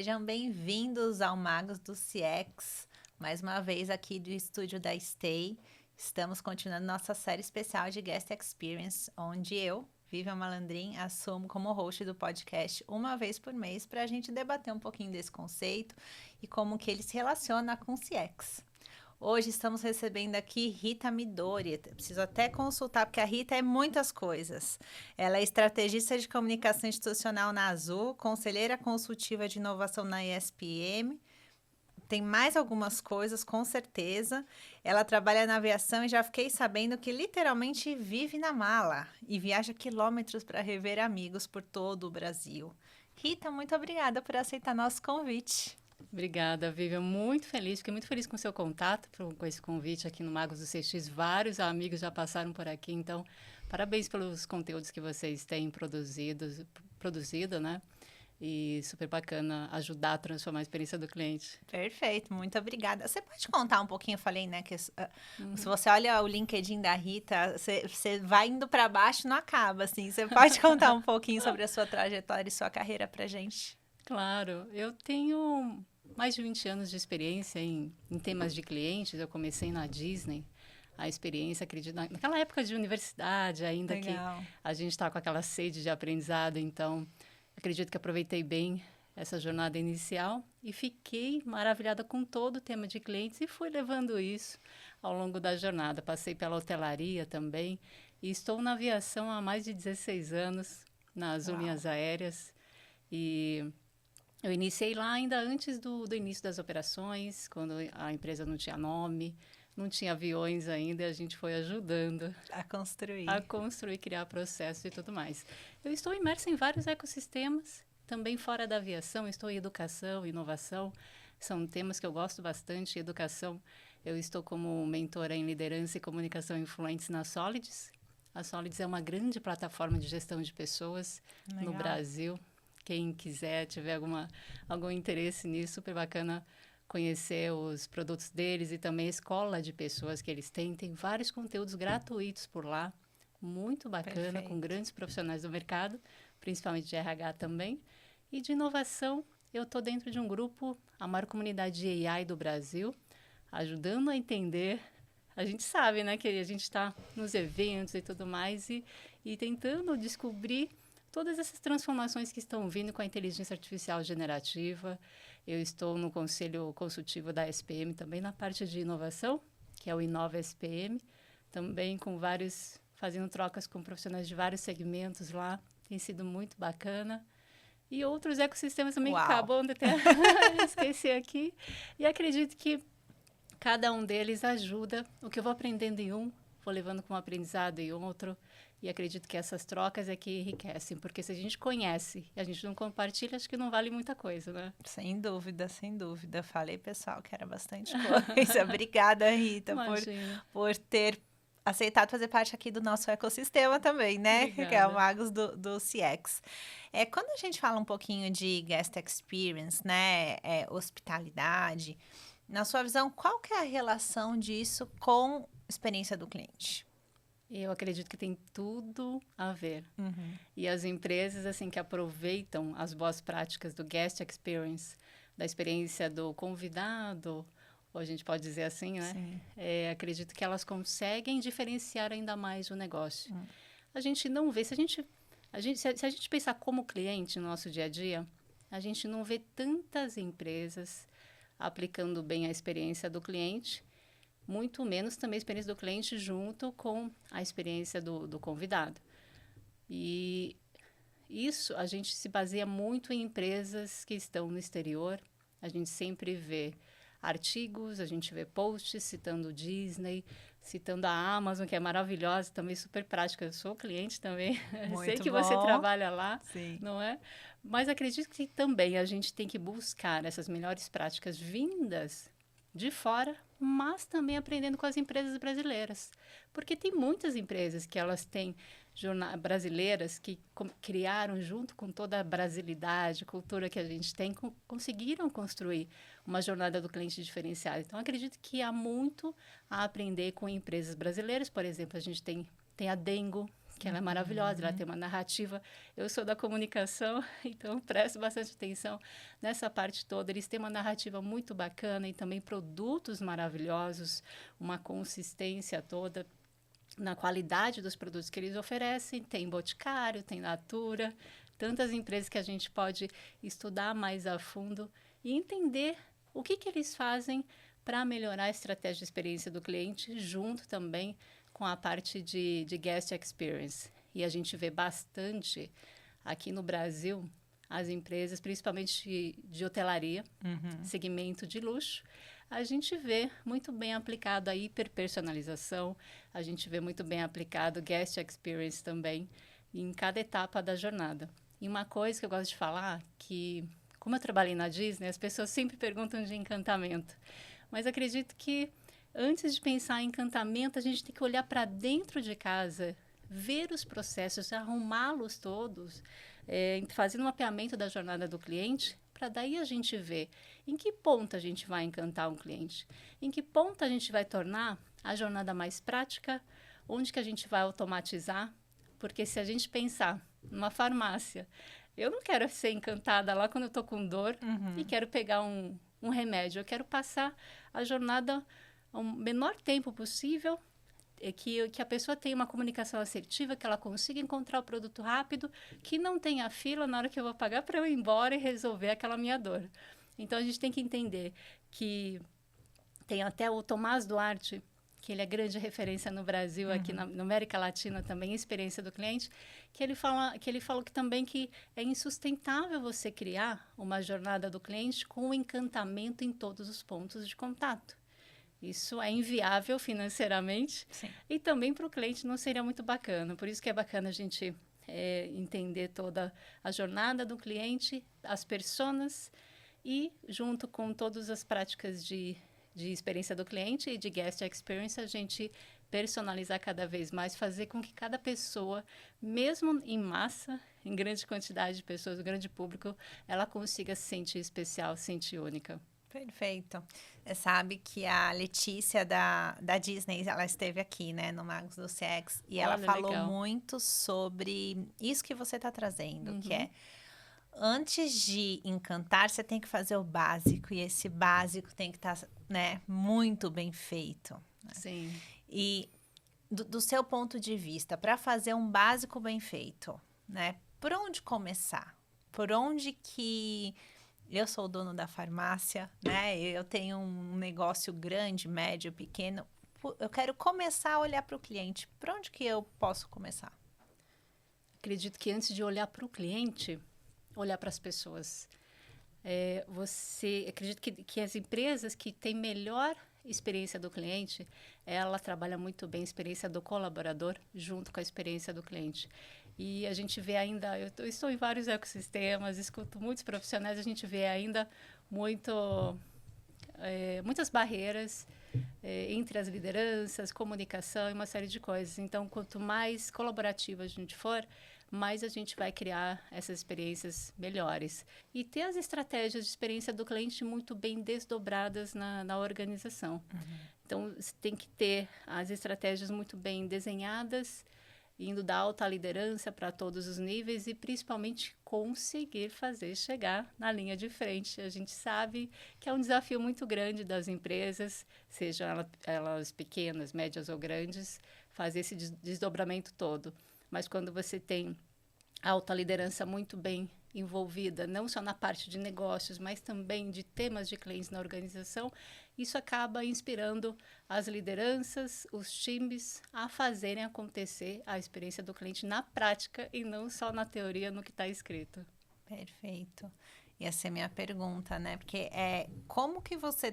Sejam bem-vindos ao Magos do CX, mais uma vez aqui do estúdio da Stay. Estamos continuando nossa série especial de Guest Experience, onde eu, Vivian Malandrin, assumo como host do podcast uma vez por mês para a gente debater um pouquinho desse conceito e como que ele se relaciona com o CX. Hoje estamos recebendo aqui Rita Midori. Preciso até consultar, porque a Rita é muitas coisas. Ela é estrategista de comunicação institucional na Azul, conselheira consultiva de inovação na ESPM. Tem mais algumas coisas, com certeza. Ela trabalha na aviação e já fiquei sabendo que literalmente vive na mala e viaja quilômetros para rever amigos por todo o Brasil. Rita, muito obrigada por aceitar nosso convite. Obrigada, Vivian. Muito feliz, fiquei muito feliz com o seu contato, com esse convite aqui no Magos do CX. Vários amigos já passaram por aqui, então parabéns pelos conteúdos que vocês têm produzido, né? E super bacana ajudar a transformar a experiência do cliente. Perfeito, muito obrigada. Você pode contar um pouquinho, eu falei, né, que se você olha o LinkedIn da Rita, você vai indo para baixo, não acaba, assim. Você pode contar um pouquinho sobre a sua trajetória e sua carreira pra gente? Claro, eu tenho mais de 20 anos de experiência em temas de clientes. Eu comecei na Disney, a experiência, acredito, naquela época de universidade, ainda Legal. que a gente está com aquela sede de aprendizado, então acredito que aproveitei bem essa jornada inicial e fiquei maravilhada com todo o tema de clientes e fui levando isso ao longo da jornada. Passei pela hotelaria também e estou na aviação há mais de 16 anos, nas linhas aéreas, e eu iniciei lá ainda antes do início das operações, quando a empresa não tinha nome, não tinha aviões ainda, e a gente foi ajudando a construir, criar processos e tudo mais. Eu estou imersa em vários ecossistemas, também fora da aviação, estou em educação, inovação, são temas que eu gosto bastante. Educação, eu estou como mentora em liderança e comunicação influentes na Solids. A Solids é uma grande plataforma de gestão de pessoas no Brasil. Quem quiser, tiver algum interesse nisso, super bacana conhecer os produtos deles e também a escola de pessoas que eles têm. Tem vários conteúdos gratuitos por lá, muito bacana, perfeito, com grandes profissionais do mercado, principalmente de RH também. E de inovação, eu estou dentro de um grupo, a maior comunidade de AI do Brasil, ajudando a entender. A gente sabe, né, que a gente está nos eventos e tudo mais e tentando descobrir todas essas transformações que estão vindo com a inteligência artificial generativa. Eu estou no conselho consultivo da SPM, também na parte de inovação, que é o Inova SPM, também fazendo trocas com profissionais de vários segmentos lá. Tem sido muito bacana. E outros ecossistemas também que acabam de até esquecer aqui. E acredito que cada um deles ajuda. O que eu vou aprendendo em um, vou levando como aprendizado em outro. E acredito que essas trocas é que enriquecem, porque se a gente conhece e a gente não compartilha, acho que não vale muita coisa, né? Sem dúvida, sem dúvida. Falei, pessoal, que era bastante coisa. Obrigada, Rita, por ter aceitado fazer parte aqui do nosso ecossistema também, né? Obrigada. Que é o Magos do CX. Quando a gente fala um pouquinho de guest experience, né? Hospitalidade, na sua visão, qual que é a relação disso com a experiência do cliente? Eu acredito que tem tudo a ver. E as empresas assim que aproveitam as boas práticas do guest experience, da experiência do convidado, ou a gente pode dizer assim, né? Acredito que elas conseguem diferenciar ainda mais o negócio. A gente não vê, se a gente pensar como cliente no nosso dia a dia, a gente não vê tantas empresas aplicando bem a experiência do cliente, muito menos também a experiência do cliente junto com a experiência do convidado. E isso a gente se baseia muito em empresas que estão no exterior. A gente sempre vê artigos, a gente vê posts citando Disney, citando a Amazon, que é maravilhosa, também super prática. Eu sou cliente também, sei que você trabalha lá, não é? Mas acredito que também a gente tem que buscar essas melhores práticas vindas de fora, mas também aprendendo com as empresas brasileiras. Porque tem muitas empresas que elas têm brasileiras que criaram, junto com toda a brasilidade, cultura que a gente tem, conseguiram construir uma jornada do cliente diferenciada. Então, acredito que há muito a aprender com empresas brasileiras. Por exemplo, a gente tem a Dengo, que ela é maravilhosa, ela tem uma narrativa. Eu sou da comunicação, então presto bastante atenção nessa parte toda. Eles têm uma narrativa muito bacana e também produtos maravilhosos, uma consistência toda na qualidade dos produtos que eles oferecem. Tem Boticário, tem Natura, tantas empresas que a gente pode estudar mais a fundo e entender o que eles fazem para melhorar a estratégia de experiência do cliente, junto também com a parte de guest experience. E a gente vê bastante aqui no Brasil as empresas, principalmente de hotelaria, segmento de luxo, a gente vê muito bem aplicado a hiperpersonalização, a gente vê muito bem aplicado guest experience também em cada etapa da jornada. E uma coisa que eu gosto de falar, que como eu trabalhei na Disney, as pessoas sempre perguntam de encantamento. Mas acredito que antes de pensar em encantamento, a gente tem que olhar para dentro de casa, ver os processos, arrumá-los todos, fazendo um mapeamento da jornada do cliente, para daí a gente ver em que ponto a gente vai encantar um cliente, em que ponto a gente vai tornar a jornada mais prática, onde que a gente vai automatizar, porque se a gente pensar numa farmácia, eu não quero ser encantada lá quando eu estou com dor e quero pegar um remédio, eu quero passar a jornada o menor tempo possível, que a pessoa tenha uma comunicação assertiva, que ela consiga encontrar o produto rápido, que não tenha fila na hora que eu vou pagar para eu ir embora e resolver aquela minha dor. Então, a gente tem que entender que tem até o Tomás Duarte, que ele é grande referência no Brasil, aqui na América Latina também, experiência do cliente, que ele falou que também que é insustentável você criar uma jornada do cliente com o encantamento em todos os pontos de contato. Isso é inviável financeiramente. Sim. E também para o cliente não seria muito bacana. Por isso que é bacana a gente entender toda a jornada do cliente, as personas e, junto com todas as práticas de experiência do cliente e de guest experience, a gente personalizar cada vez mais, fazer com que cada pessoa, mesmo em massa, em grande quantidade de pessoas, um grande público, ela consiga se sentir especial, se sentir única. Perfeito. Você sabe que a Letícia da Disney, ela esteve aqui, né, no Magos do CX, e ela falou muito sobre isso que você está trazendo, que é, antes de encantar, você tem que fazer o básico, e esse básico tem que estar, né, muito bem feito. Né? Sim. E do seu ponto de vista, para fazer um básico bem feito, né, por onde começar? Por onde que... Eu sou o dono da farmácia, né? Eu tenho um negócio grande, médio, pequeno. Eu quero começar a olhar para o cliente. Por onde que eu posso começar? Acredito que antes de olhar para o cliente, olhar para as pessoas. Acredito que as empresas que têm melhor experiência do cliente, ela trabalha muito bem a experiência do colaborador junto com a experiência do cliente. E a gente vê ainda, eu estou em vários ecossistemas, escuto muitos profissionais, a gente vê ainda muitas barreiras entre as lideranças, comunicação e uma série de coisas. Então, quanto mais colaborativa a gente for, mais a gente vai criar essas experiências melhores. E ter as estratégias de experiência do cliente muito bem desdobradas na organização. Então, você tem que ter as estratégias muito bem desenhadas, indo da alta liderança para todos os níveis e, principalmente, conseguir fazer chegar na linha de frente. A gente sabe que é um desafio muito grande das empresas, sejam elas pequenas, médias ou grandes, fazer esse desdobramento todo. Mas quando você tem a alta liderança muito bem envolvida, não só na parte de negócios, mas também de temas de clientes na organização, isso acaba inspirando as lideranças, os times a fazerem acontecer a experiência do cliente na prática e não só na teoria, no que está escrito. Perfeito. Essa é a minha pergunta, né? Porque como que você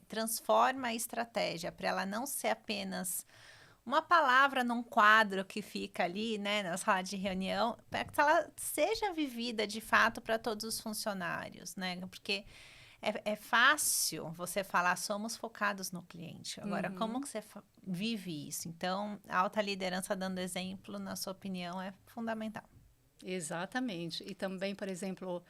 transforma a estratégia para ela não ser apenas uma palavra num quadro que fica ali, né, na sala de reunião, para que ela seja vivida de fato para todos os funcionários, né? Porque é fácil você falar, somos focados no cliente. Agora, como que você vive isso? Então, a alta liderança dando exemplo, na sua opinião, é fundamental. Exatamente. E também, por exemplo,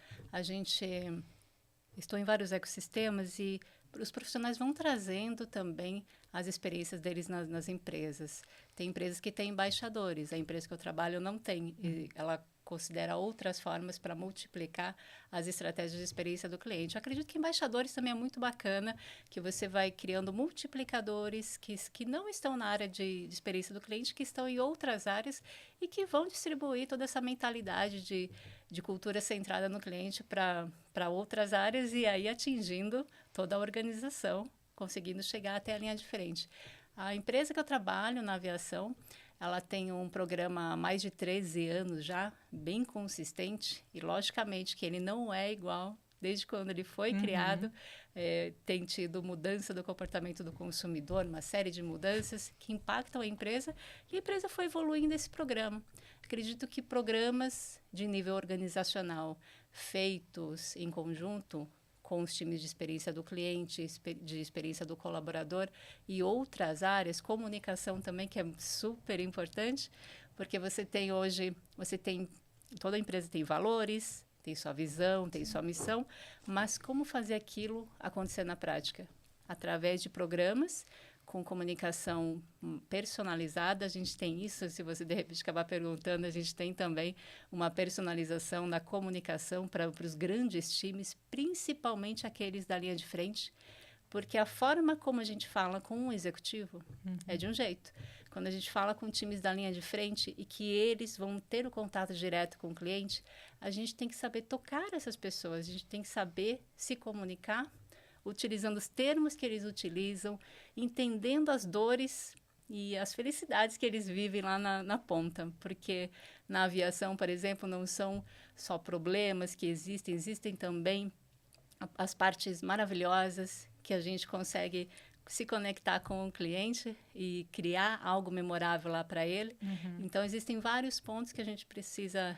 estou em vários ecossistemas e os profissionais vão trazendo também as experiências deles nas empresas. Tem empresas que têm embaixadores, a empresa que eu trabalho não tem. E ela considera outras formas para multiplicar as estratégias de experiência do cliente. Eu acredito que embaixadores também é muito bacana, que você vai criando multiplicadores que não estão na área de experiência do cliente, que estão em outras áreas e que vão distribuir toda essa mentalidade de cultura centrada no cliente para outras áreas e aí atingindo toda a organização, conseguindo chegar até a linha de frente. A empresa que eu trabalho na aviação, ela tem um programa há mais de 13 anos já, bem consistente, e logicamente que ele não é igual desde quando ele foi criado. Tem tido mudança do comportamento do consumidor, uma série de mudanças que impactam a empresa, e a empresa foi evoluindo esse programa. Acredito que programas de nível organizacional feitos em conjunto com os times de experiência do cliente, de experiência do colaborador e outras áreas, comunicação também, que é super importante, porque toda empresa tem valores, tem sua visão, tem sua missão, mas como fazer aquilo acontecer na prática? Através de programas com comunicação personalizada, a gente tem isso, se você de repente acabar perguntando, a gente tem também uma personalização na comunicação para os grandes times, principalmente aqueles da linha de frente, porque a forma como a gente fala com um executivo é de um jeito. Quando a gente fala com times da linha de frente e que eles vão ter o contato direto com o cliente, a gente tem que saber tocar essas pessoas, a gente tem que saber se comunicar, utilizando os termos que eles utilizam, entendendo as dores e as felicidades que eles vivem lá na ponta. Porque na aviação, por exemplo, não são só problemas que existem também as partes maravilhosas que a gente consegue se conectar com o cliente e criar algo memorável lá para ele. Então, existem vários pontos que a gente precisa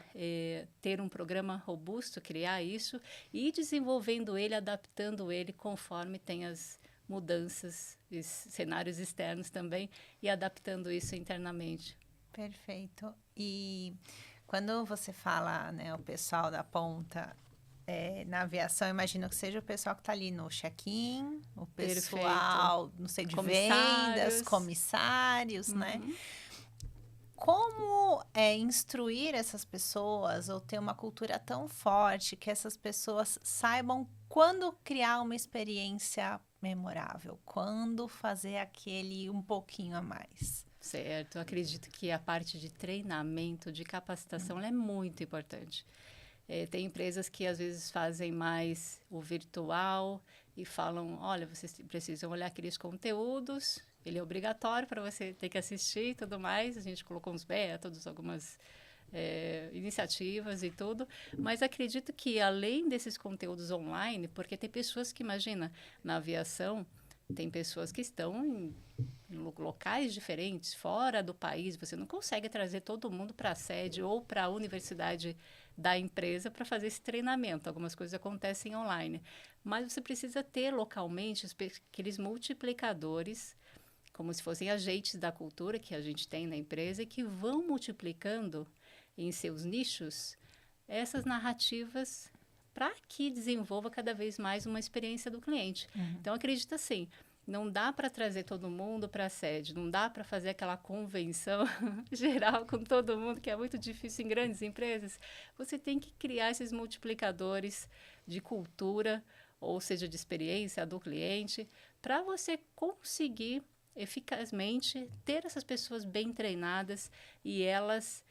ter um programa robusto, criar isso, e ir desenvolvendo ele, adaptando ele conforme tem as mudanças, os cenários externos também, e adaptando isso internamente. Perfeito. E quando você fala, né, o pessoal da ponta, na aviação, imagino que seja o pessoal que está ali no check-in, o pessoal, não sei, de vendas, comissários, né? Como instruir essas pessoas ou ter uma cultura tão forte que essas pessoas saibam quando criar uma experiência memorável, quando fazer aquele um pouquinho a mais? Certo, eu acredito que a parte de treinamento, de capacitação, ela é muito importante. Tem empresas que às vezes fazem mais o virtual e falam, olha, vocês precisam olhar aqueles conteúdos, ele é obrigatório para você ter que assistir e tudo mais. A gente colocou uns métodos, algumas iniciativas e tudo, mas acredito que além desses conteúdos online, porque tem pessoas que, imagina, na aviação, tem pessoas que estão em locais diferentes, fora do país, você não consegue trazer todo mundo para a sede ou para a universidade da empresa para fazer esse treinamento. Algumas coisas acontecem online, mas você precisa ter localmente aqueles multiplicadores, como se fossem agentes da cultura que a gente tem na empresa e que vão multiplicando em seus nichos essas narrativas para que desenvolva cada vez mais uma experiência do cliente. Então, acredito assim, não dá para trazer todo mundo para a sede, não dá para fazer aquela convenção geral com todo mundo, que é muito difícil em grandes empresas. Você tem que criar esses multiplicadores de cultura, ou seja, de experiência do cliente, para você conseguir eficazmente ter essas pessoas bem treinadas e elas,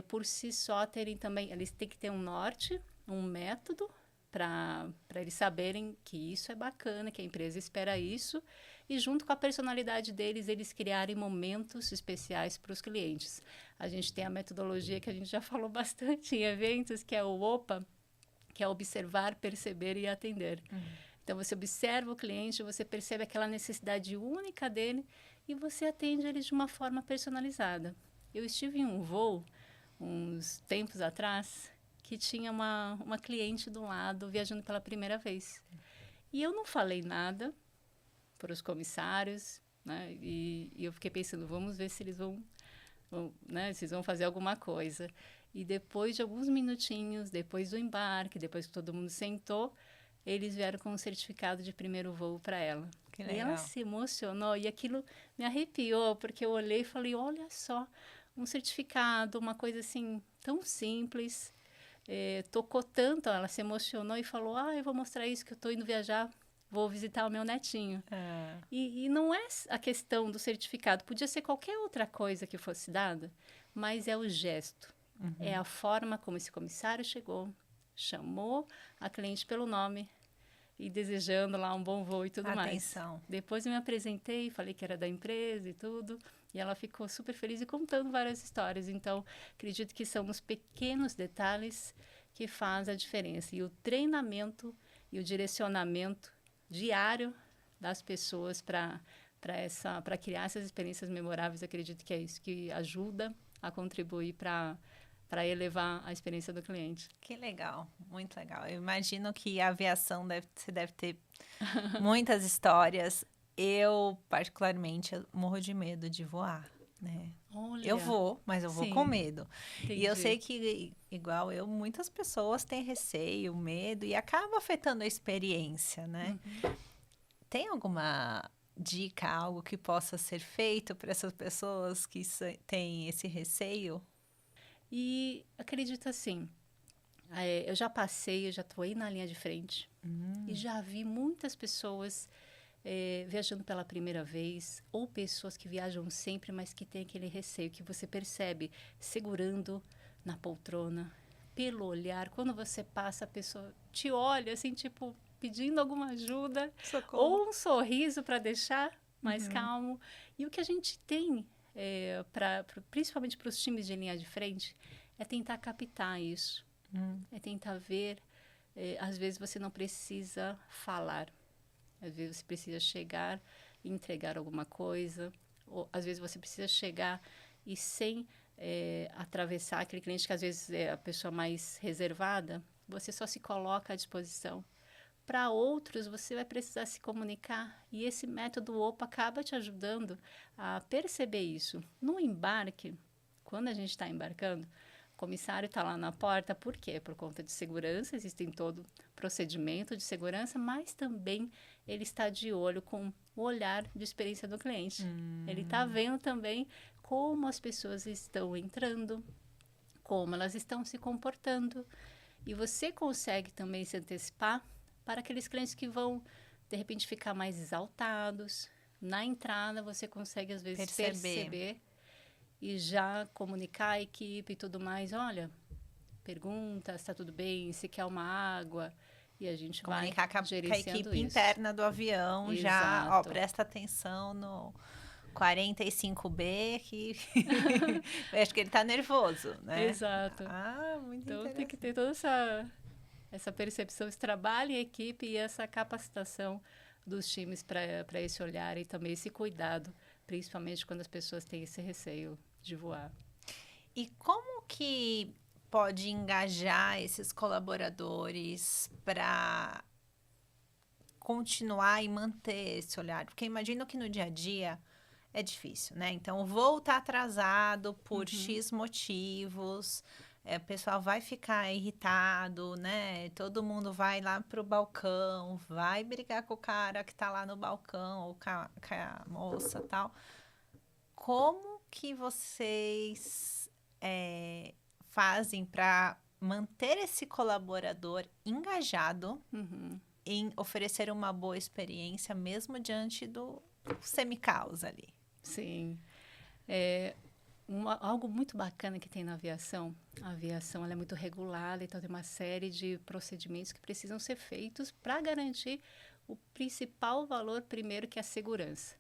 por si só, terem também, eles têm que ter um norte, um método, para eles saberem que isso é bacana, que a empresa espera isso, e junto com a personalidade deles, eles criarem momentos especiais para os clientes. A gente tem a metodologia que a gente já falou bastante em eventos, que é o OPA, que é observar, perceber e atender. Então, você observa o cliente, você percebe aquela necessidade única dele e você atende ele de uma forma personalizada. Eu estive em um voo, uns tempos atrás, que tinha uma cliente do lado viajando pela primeira vez. E eu não falei nada para os comissários, né? E eu fiquei pensando, vamos ver se eles né, se eles vão fazer alguma coisa. E depois de alguns minutinhos, depois do embarque, depois que todo mundo sentou, eles vieram com um certificado de primeiro voo para ela. Que E legal. ela se emocionou e aquilo me arrepiou, porque eu olhei e falei, olha só, um certificado, uma coisa assim tão simples, tocou tanto, ela se emocionou e falou, eu vou mostrar isso que eu estou indo viajar, vou visitar o meu netinho. Ah, E não é a questão do certificado, podia ser qualquer outra coisa que fosse dada, mas é o gesto, é a forma como esse comissário chegou, chamou a cliente pelo nome e desejando lá um bom voo e tudo mais. atenção. Depois eu me apresentei, falei que era da empresa e tudo, e ela ficou super feliz e contando várias histórias. Então, acredito que são os pequenos detalhes que fazem a diferença. E o treinamento e o direcionamento diário das pessoas para criar essas experiências memoráveis, acredito que é isso que ajuda a contribuir para elevar a experiência do cliente. Que legal, muito legal. Eu imagino que a aviação você deve ter muitas histórias. Eu, particularmente, eu morro de medo de voar, né? Olha, Eu vou, mas eu vou com sim, medo. E eu sei que, igual eu, muitas pessoas têm receio, medo e acaba afetando a experiência, né? Tem alguma dica, algo que possa ser feito para essas pessoas que têm esse receio? E acredito assim, eu já passei, eu já estou aí na linha de frente e já vi muitas pessoas viajando pela primeira vez ou pessoas que viajam sempre, mas que têm aquele receio que você percebe segurando na poltrona, pelo olhar. Quando você passa, a pessoa te olha assim, tipo, pedindo alguma ajuda Socorro. ou um sorriso para deixar mais calmo. E o que a gente tem, principalmente para os times de linha de frente, é tentar captar isso. É tentar ver. Às vezes você não precisa falar. Às vezes você precisa chegar e entregar alguma coisa. Ou às vezes você precisa chegar e sem atravessar aquele cliente que às vezes é a pessoa mais reservada, você só se coloca à disposição. Para outros, você vai precisar se comunicar e esse método OPA acaba te ajudando a perceber isso. No embarque, quando a gente está embarcando, o comissário está lá na porta, por quê? Por conta de segurança, existem todo procedimento de segurança, mas também ele está de olho com o olhar de experiência do cliente. Ele está vendo também como as pessoas estão entrando, como elas estão se comportando. E você consegue também se antecipar para aqueles clientes que vão, de repente, ficar mais exaltados. Na entrada, você consegue, às vezes, perceber e já comunicar a equipe e tudo mais. Olha, pergunta se está tudo bem, se quer uma água. E a gente Comunicar vai com a equipe isso. interna do avião. Exato. Já, presta atenção no 45B, que eu acho que ele está nervoso, né? Exato. Muito então, interessante. tem que ter toda essa percepção, esse trabalho em equipe e essa capacitação dos times para esse olhar e também esse cuidado, principalmente quando as pessoas têm esse receio de voar. E como que pode engajar esses colaboradores para continuar e manter esse olhar? Porque imagino que no dia a dia é difícil, né? Então, o voo tá atrasado por X motivos, o pessoal vai ficar irritado, né? Todo mundo vai lá pro balcão, vai brigar com o cara que tá lá no balcão, ou com a moça e tal. Como que vocês fazem para manter esse colaborador engajado em oferecer uma boa experiência, mesmo diante do semi-caos ali? Sim. Algo muito bacana que tem na aviação, a aviação ela é muito regulada, então tem uma série de procedimentos que precisam ser feitos para garantir o principal valor primeiro, que é a segurança.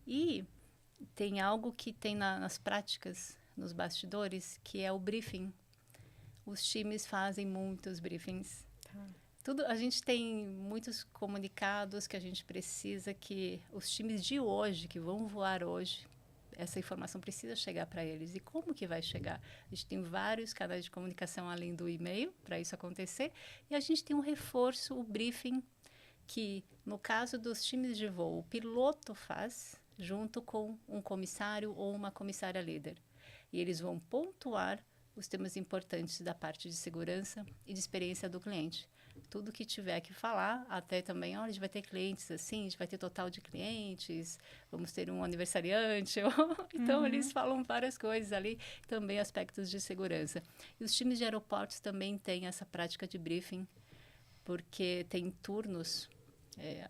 E tem algo que tem nas práticas, nos bastidores, que é o briefing. Os times fazem muitos briefings. A gente tem muitos comunicados que a gente precisa que os times de hoje, que vão voar hoje, essa informação precisa chegar para eles. E como que vai chegar? A gente tem vários canais de comunicação além do e-mail para isso acontecer. E a gente tem um reforço, o briefing, que no caso dos times de voo, o piloto faz junto com um comissário ou uma comissária líder. E eles vão pontuar os temas importantes da parte de segurança e de experiência do cliente. tudo que tiver que falar, até também, olha, a gente vai ter clientes assim, a gente vai ter total de clientes, vamos ter um aniversariante. Então, eles falam várias coisas ali, também aspectos de segurança. E os times de aeroportos também têm essa prática de briefing, porque tem turnos,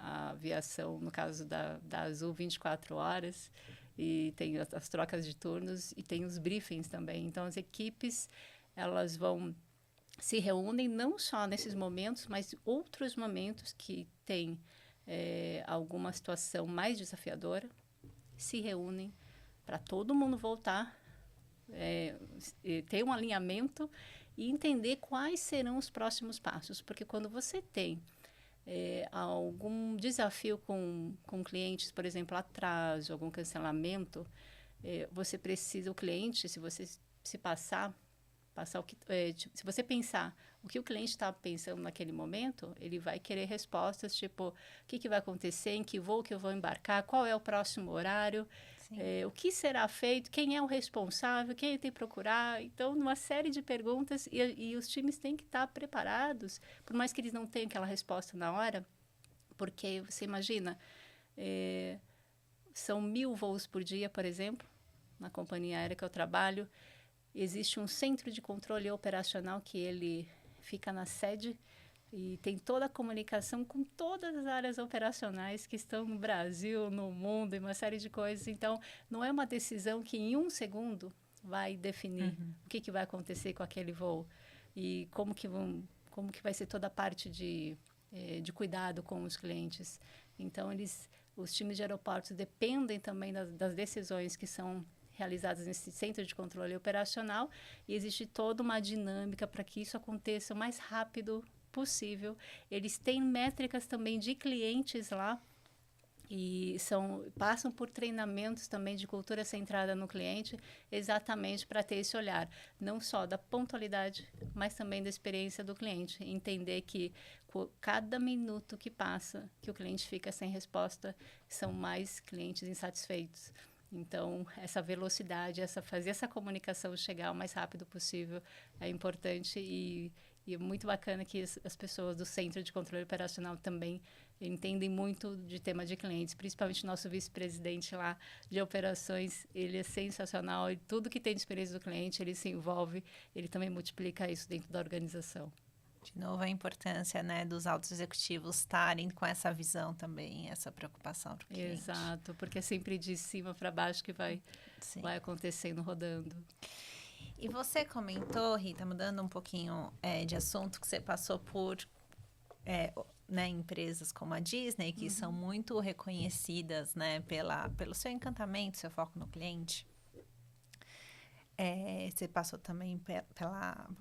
a aviação, no caso da Azul, 24 horas, e tem as trocas de turnos, e tem os briefings também. Então, as equipes, elas vão se reúnem não só nesses momentos, mas outros momentos que tem alguma situação mais desafiadora, se reúnem para todo mundo voltar, ter um alinhamento e entender quais serão os próximos passos. Porque quando você tem algum desafio com clientes, por exemplo, atraso, algum cancelamento, você precisa, o cliente, se você se passar o que, se você pensar o que o cliente está pensando naquele momento, ele vai querer respostas tipo, o que vai acontecer, em que voo que eu vou embarcar, qual é o próximo horário, o que será feito, quem é o responsável, quem ele tem que procurar. Então, uma série de perguntas e os times têm que estar preparados, por mais que eles não tenham aquela resposta na hora, porque você imagina, são 1.000 voos por dia, por exemplo, na companhia aérea que eu trabalho. Existe um centro de controle operacional que ele fica na sede e tem toda a comunicação com todas as áreas operacionais que estão no Brasil, no mundo, e uma série de coisas. Então, não é uma decisão que em um segundo vai definir o que vai acontecer com aquele voo e como que vai ser toda a parte de cuidado com os clientes. Então, os times de aeroportos dependem também das decisões que são realizadas nesse centro de controle operacional, e existe toda uma dinâmica para que isso aconteça o mais rápido possível. Eles têm métricas também de clientes lá e passam por treinamentos também de cultura centrada no cliente, exatamente para ter esse olhar, não só da pontualidade, mas também da experiência do cliente. Entender que cada minuto que passa, que o cliente fica sem resposta, são mais clientes insatisfeitos. Então, essa velocidade, fazer essa comunicação chegar o mais rápido possível é importante e é muito bacana que as pessoas do Centro de Controle Operacional também entendem muito de tema de clientes, principalmente o nosso vice-presidente lá de operações, ele é sensacional e tudo que tem de experiência do cliente, ele se envolve, ele também multiplica isso dentro da organização. De novo, a importância, né, dos altos executivos estarem com essa visão também, essa preocupação para o cliente. Exato, porque é sempre de cima para baixo que vai acontecendo, rodando. E você comentou, Rita, mudando um pouquinho de assunto, que você passou por empresas como a Disney, que são muito reconhecidas, né, pelo seu encantamento, seu foco no cliente. Você passou também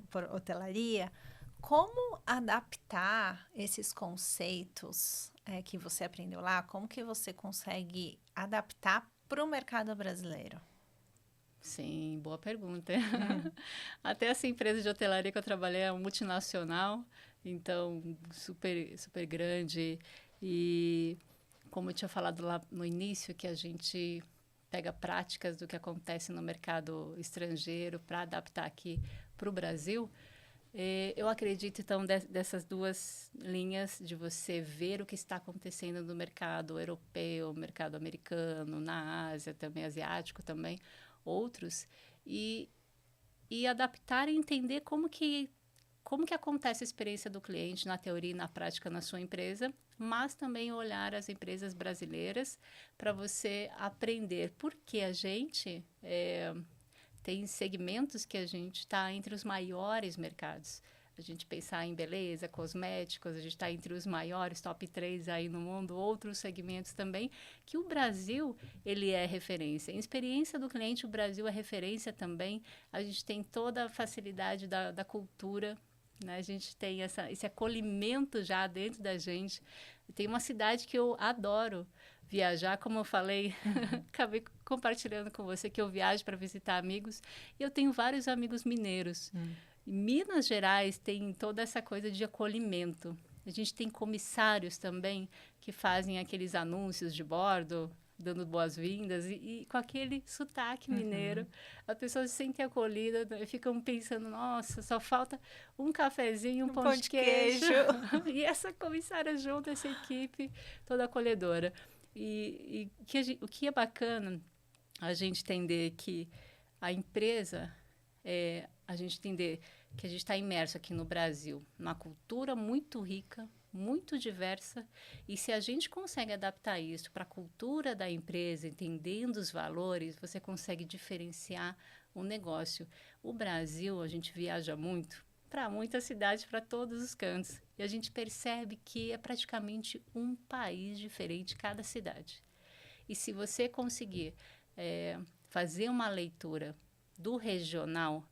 por hotelaria. Como adaptar esses conceitos que você aprendeu lá? Como que você consegue adaptar para o mercado brasileiro? Sim, boa pergunta. Até essa empresa de hotelaria que eu trabalhei é uma multinacional, então super, super grande. E como eu tinha falado lá no início, que a gente pega práticas do que acontece no mercado estrangeiro para adaptar aqui para o Brasil. Eu acredito, então, dessas duas linhas de você ver o que está acontecendo no mercado europeu, mercado americano, na Ásia, também asiático também, outros, e adaptar e entender como que acontece a experiência do cliente na teoria e na prática na sua empresa, mas também olhar as empresas brasileiras para você aprender por que a gente... tem segmentos que a gente está entre os maiores mercados. A gente pensar em beleza, cosméticos, a gente está entre os maiores, top 3 aí no mundo, outros segmentos também, que o Brasil, ele é referência. Em experiência do cliente, o Brasil é referência também. A gente tem toda a facilidade da cultura, né? A gente tem esse acolhimento já dentro da gente. Tem uma cidade que eu adoro viajar, como eu falei, acabei compartilhando com você que eu viajo para visitar amigos, e eu tenho vários amigos mineiros. Minas Gerais tem toda essa coisa de acolhimento. A gente tem comissários também que fazem aqueles anúncios de bordo, dando boas-vindas e com aquele sotaque mineiro, as pessoas se sentem acolhidas, né, ficam pensando, nossa, só falta um cafezinho, um pão de queijo. E essa comissária junto, essa equipe toda acolhedora. O que é bacana a gente entender que a empresa, a gente entender que a gente está imerso aqui no Brasil, numa cultura muito rica, muito diversa, e se a gente consegue adaptar isso para a cultura da empresa, entendendo os valores, você consegue diferenciar o negócio. O Brasil, a gente viaja muito para muitas cidades, para todos os cantos, e a gente percebe que é praticamente um país diferente cada cidade. E se você conseguir fazer uma leitura do regional,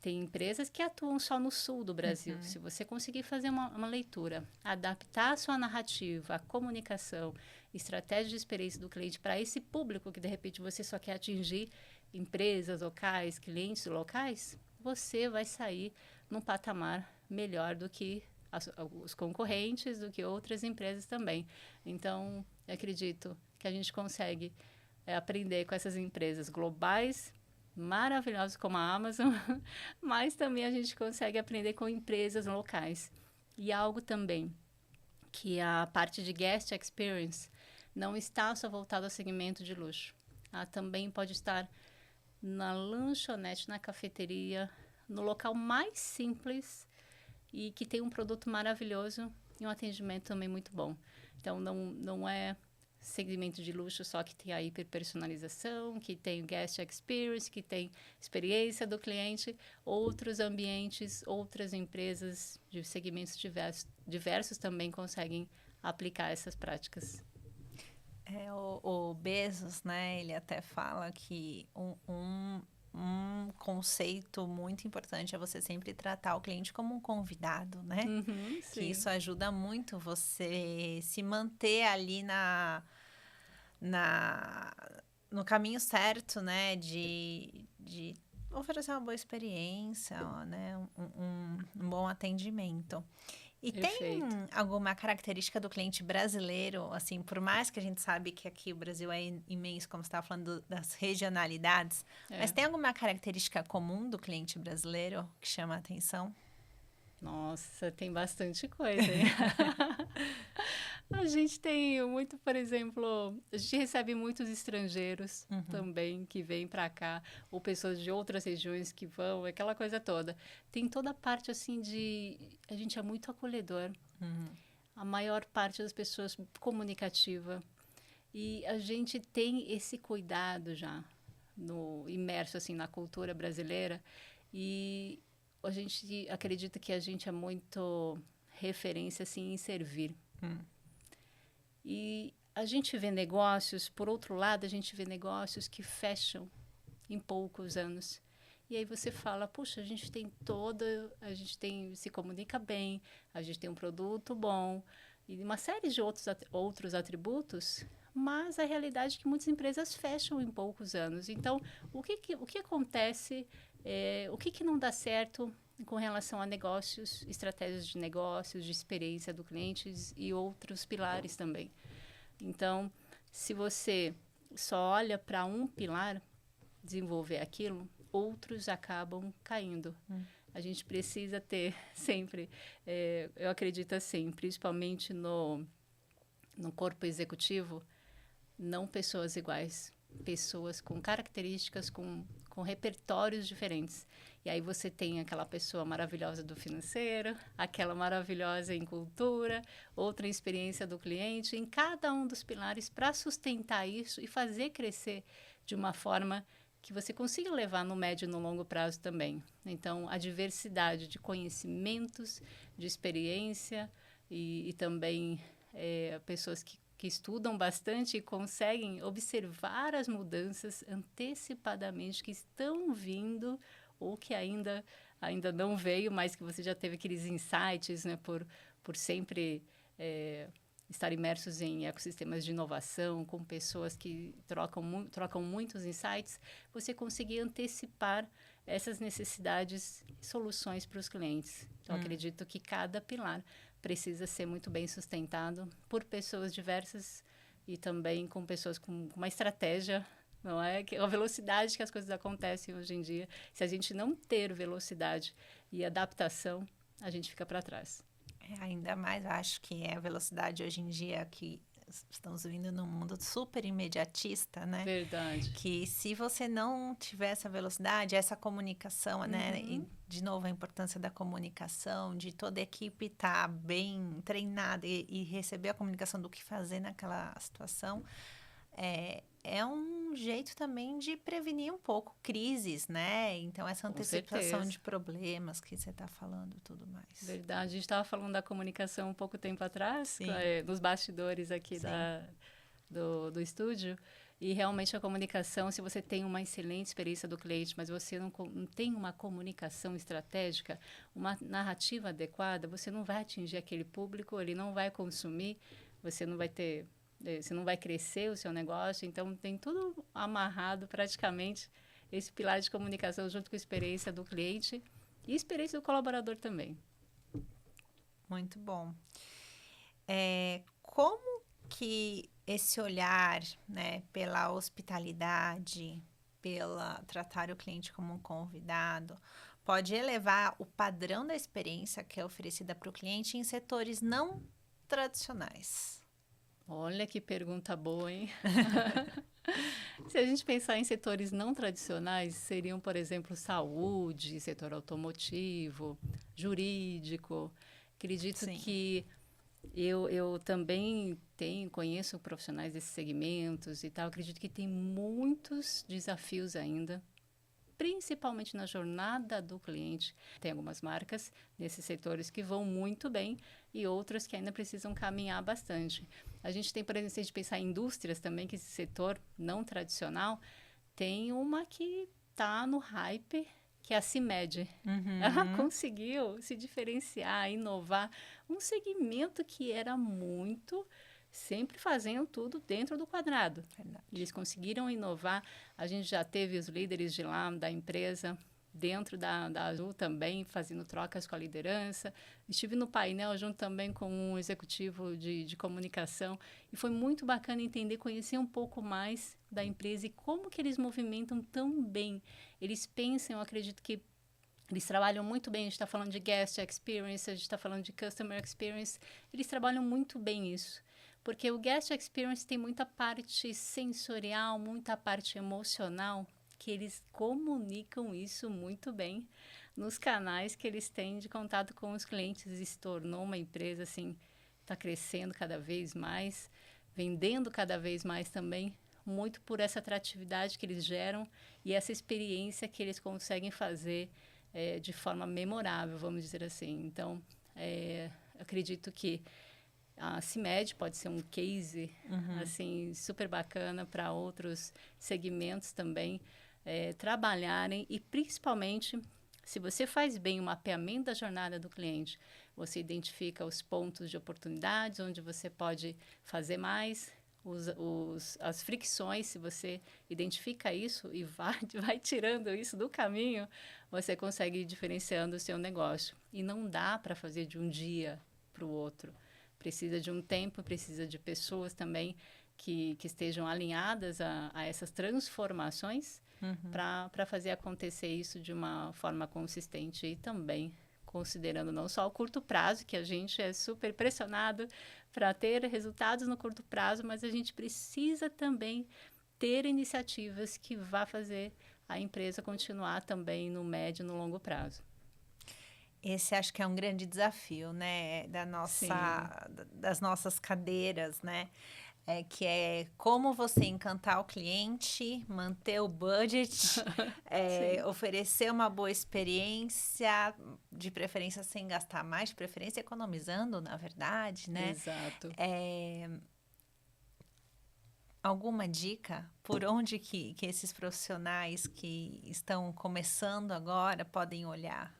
tem empresas que atuam só no sul do Brasil. Se você conseguir fazer uma leitura, adaptar a sua narrativa, a comunicação, estratégia de experiência do cliente para esse público que, de repente, você só quer atingir empresas locais, clientes locais, você vai sair num patamar melhor do que os concorrentes, do que outras empresas também. Então, eu acredito que a gente consegue aprender com essas empresas globais, maravilhosos como a Amazon, mas também a gente consegue aprender com empresas locais. E algo também que a parte de guest experience não está só voltada ao segmento de luxo. Ela também pode estar na lanchonete, na cafeteria, no local mais simples e que tem um produto maravilhoso e um atendimento também muito bom. Então, não é segmento de luxo só que tem a hiperpersonalização, que tem o guest experience, que tem experiência do cliente, outros ambientes, outras empresas de segmentos diversos também conseguem aplicar essas práticas. O Bezos, né, ele até fala que um conceito muito importante é você sempre tratar o cliente como um convidado, né? Uhum, que isso ajuda muito você se manter ali no caminho certo, né? De oferecer uma boa experiência, né? Um bom atendimento. E Perfeito. tem alguma característica do cliente brasileiro, assim, por mais que a gente sabe que aqui o Brasil é imenso, como você estava falando das regionalidades, mas tem alguma característica comum do cliente brasileiro que chama a atenção? Nossa, tem bastante coisa, hein? A gente tem muito, por exemplo, a gente recebe muitos estrangeiros também que vêm para cá, ou pessoas de outras regiões que vão, aquela coisa toda. Tem toda a parte assim a gente é muito acolhedor. A maior parte das pessoas comunicativa. E a gente tem esse cuidado já imerso assim na cultura brasileira e a gente acredita que a gente é muito referência assim em servir. E a gente vê negócios, por outro lado, a gente vê negócios que fecham em poucos anos. E aí você fala, puxa, a gente se comunica bem, a gente tem um produto bom e uma série de outros atributos, mas a realidade é que muitas empresas fecham em poucos anos. Então, o que acontece, o que não dá certo com relação a negócios, estratégias de negócios, de experiência do cliente e outros pilares também. Então, se você só olha para um pilar, desenvolver aquilo, outros acabam caindo. A gente precisa ter sempre, eu acredito assim, principalmente no corpo executivo, não pessoas iguais, pessoas com características, com repertórios diferentes. E aí você tem aquela pessoa maravilhosa do financeiro, aquela maravilhosa em cultura, outra em experiência do cliente, em cada um dos pilares para sustentar isso e fazer crescer de uma forma que você consiga levar no médio e no longo prazo também. Então, a diversidade de conhecimentos, de experiência e também pessoas que estudam bastante e conseguem observar as mudanças antecipadamente que estão vindo ou que ainda não veio, mas que você já teve aqueles insights, né, por sempre estar imersos em ecossistemas de inovação, com pessoas que trocam muitos insights, você conseguir antecipar essas necessidades e soluções para os clientes. Então, acredito que cada pilar precisa ser muito bem sustentado por pessoas diversas e também com pessoas com uma estratégia, não é? Que a velocidade que as coisas acontecem hoje em dia. Se a gente não ter velocidade e adaptação, a gente fica para trás. Ainda mais, eu acho que é a velocidade hoje em dia que estamos vivendo num mundo super imediatista, né? Verdade. Que se você não tiver essa velocidade, essa comunicação, né? E, de novo, a importância da comunicação, de toda a equipe estar bem treinada e receber a comunicação do que fazer naquela situação, é um jeito também de prevenir um pouco crises, né? Então, essa Com antecipação certeza. de problemas que você está falando e tudo mais. Verdade. A gente estava falando da comunicação um pouco tempo atrás, Sim. Nos bastidores aqui do estúdio. E realmente a comunicação, se você tem uma excelente experiência do cliente, mas você não tem uma comunicação estratégica, uma narrativa adequada, você não vai atingir aquele público, ele não vai consumir, você não vai crescer o seu negócio. Então, tem tudo amarrado praticamente, esse pilar de comunicação junto com a experiência do cliente e a experiência do colaborador também. Muito bom. Como que esse olhar, né, pela hospitalidade, pela tratar o cliente como um convidado, pode elevar o padrão da experiência que é oferecida para o cliente em setores não tradicionais? Olha que pergunta boa, hein? Se a gente pensar em setores não tradicionais, seriam, por exemplo, saúde, setor automotivo, jurídico. Acredito Sim. que eu também conheço profissionais desses segmentos e tal. Acredito que tem muitos desafios ainda, principalmente na jornada do cliente. Tem algumas marcas nesses setores que vão muito bem e outras que ainda precisam caminhar bastante. A gente tem, por exemplo, se a gente pensar em indústrias também, que esse setor não tradicional, tem uma que está no hype, que é a CIMED. Ela conseguiu se diferenciar, inovar. Um segmento que era muito... sempre fazendo tudo dentro do quadrado. Verdade. Eles conseguiram inovar. A gente já teve os líderes de lá, da empresa, dentro da Azul também, fazendo trocas com a liderança. Estive no painel junto também com um executivo de comunicação. E foi muito bacana entender, conhecer um pouco mais da empresa e como que eles movimentam tão bem. Eles pensam, eu acredito que eles trabalham muito bem. A gente está falando de guest experience, a gente está falando de customer experience. Eles trabalham muito bem isso. Porque o guest experience tem muita parte sensorial, muita parte emocional, que eles comunicam isso muito bem nos canais que eles têm de contato com os clientes. E se tornou uma empresa, assim, está crescendo cada vez mais, vendendo cada vez mais também, muito por essa atratividade que eles geram e essa experiência que eles conseguem fazer de forma memorável, vamos dizer assim. Então, acredito que a CIMED pode ser um case assim, super bacana para outros segmentos também trabalharem e, principalmente, se você faz bem o mapeamento da jornada do cliente, você identifica os pontos de oportunidades, onde você pode fazer mais, as fricções, se você identifica isso e vai tirando isso do caminho, você consegue ir diferenciando o seu negócio. E não dá para fazer de um dia para o outro. Precisa de um tempo, precisa de pessoas também que estejam alinhadas a essas transformações para fazer acontecer isso de uma forma consistente e também considerando não só o curto prazo, que a gente é super pressionado para ter resultados no curto prazo, mas a gente precisa também ter iniciativas que vá fazer a empresa continuar também no médio e no longo prazo. Esse acho que é um grande desafio, né, das nossas cadeiras, né, que é como você encantar o cliente, manter o budget, oferecer uma boa experiência, de preferência sem gastar mais, de preferência economizando, na verdade, né? Exato. Alguma dica por onde que esses profissionais que estão começando agora podem olhar?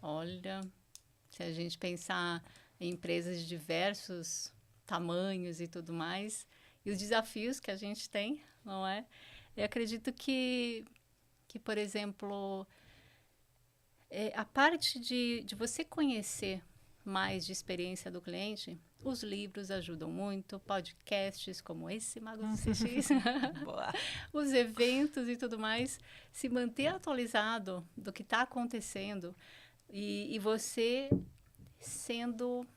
Olha, se a gente pensar em empresas de diversos tamanhos e tudo mais, e os desafios que a gente tem, não é? Eu acredito que por exemplo, a parte de você conhecer mais de experiência do cliente, Os livros ajudam muito, podcasts como esse, Magos do CX, Boa. os eventos e tudo mais, se manter atualizado do que está acontecendo e você sendo,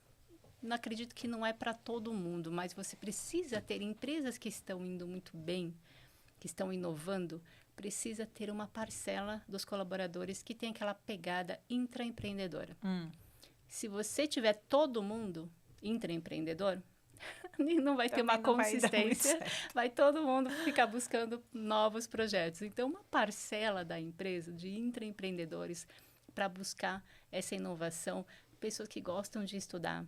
não acredito que não é para todo mundo, mas você precisa ter empresas que estão indo muito bem, que estão inovando, precisa ter uma parcela dos colaboradores que tem aquela pegada intraempreendedora. Se você tiver todo mundo intraempreendedor, não vai ter uma consistência, vai todo mundo ficar buscando novos projetos. Então, uma parcela da empresa de intraempreendedores para buscar essa inovação, pessoas que gostam de estudar,